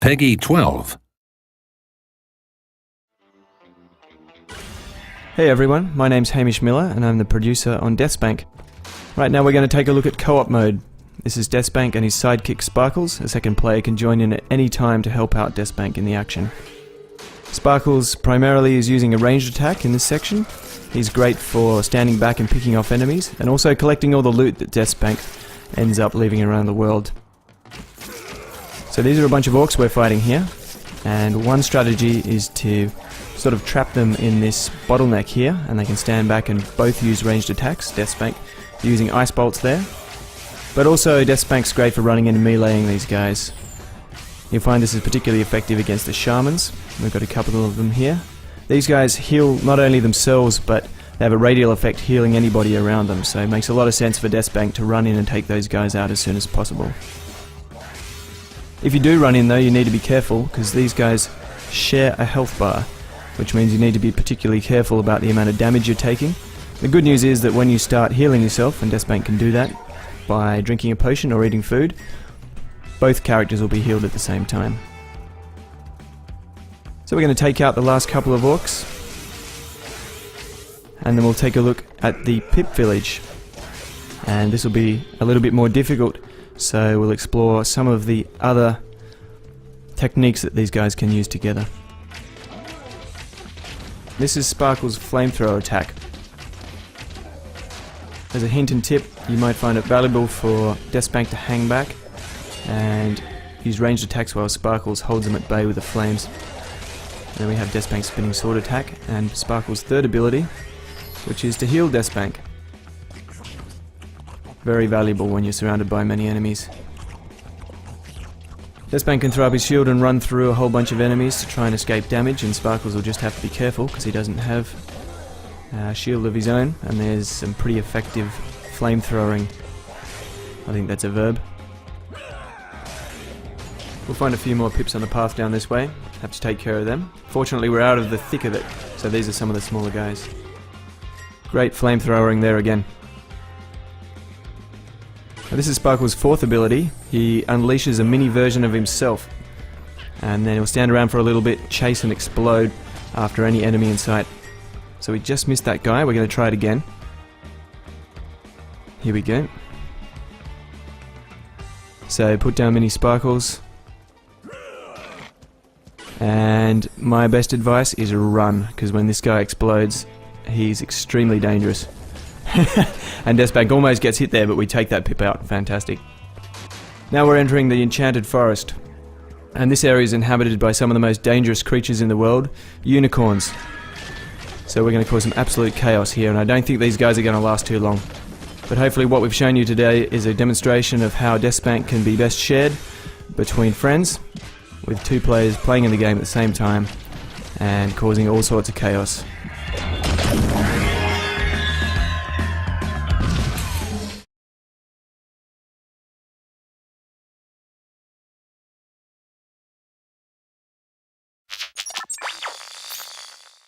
Peggy 12. Hey everyone, my name's Hamish Miller and I'm the producer on DeathSpank. Right now we're going to take a look at co-op mode. This is DeathSpank and his sidekick Sparkles. A second player can join in at any time to help out DeathSpank in the action. Sparkles primarily is using a ranged attack in this section. He's great for standing back and picking off enemies, and also collecting all the loot that DeathSpank ends up leaving around the world. So these are a bunch of orcs we're fighting here, and one strategy is to sort of trap them in this bottleneck here, and they can stand back and both use ranged attacks. DeathSpank using ice bolts there, but also DeathSpank's great for running in and meleeing these guys. You'll find this is particularly effective against the shamans. We've got a couple of them here. These guys heal not only themselves, but they have a radial effect healing anybody around them, so it makes a lot of sense for DeathSpank to run in and take those guys out as soon as possible. If you do run in though, you need to be careful, because these guys share a health bar, which means you need to be particularly careful about the amount of damage you're taking. The good news is that when you start healing yourself, and DeathSpank can do that by drinking a potion or eating food, both characters will be healed at the same time. So we're going to take out the last couple of orcs, and then we'll take a look at the Pip village. And this will be a little bit more difficult, so we'll explore some of the other techniques that these guys can use together. This is Sparkle's flamethrower attack. As a hint and tip, you might find it valuable for DeathSpank to hang back and use ranged attacks while Sparkles holds them at bay with the flames. And then we have DeathSpank's spinning sword attack and Sparkles' third ability, which is to heal DeathSpank. Very valuable when you're surrounded by many enemies. DeathSpank can throw up his shield and run through a whole bunch of enemies to try and escape damage, and Sparkles will just have to be careful because he doesn't have a shield of his own, and there's some pretty effective flamethrowing. I think that's a verb. We'll find a few more pips on the path down this way. Have to take care of them. Fortunately we're out of the thick of it, so these are some of the smaller guys. Great flamethrowing there again. Now this is Sparkle's fourth ability. He unleashes a mini version of himself, and then he'll stand around for a little bit, chase and explode after any enemy in sight. So we just missed that guy. We're going to try it again. Here we go. So put down mini Sparkles. And my best advice is run, because when this guy explodes, he's extremely dangerous. And DeathSpank almost gets hit there, but we take that pip out. Fantastic. Now we're entering the Enchanted Forest. And this area is inhabited by some of the most dangerous creatures in the world, unicorns. So we're going to cause some absolute chaos here, and I don't think these guys are going to last too long. But hopefully what we've shown you today is a demonstration of how DeathSpank can be best shared between friends, with two players playing in the game at the same time and causing all sorts of chaos.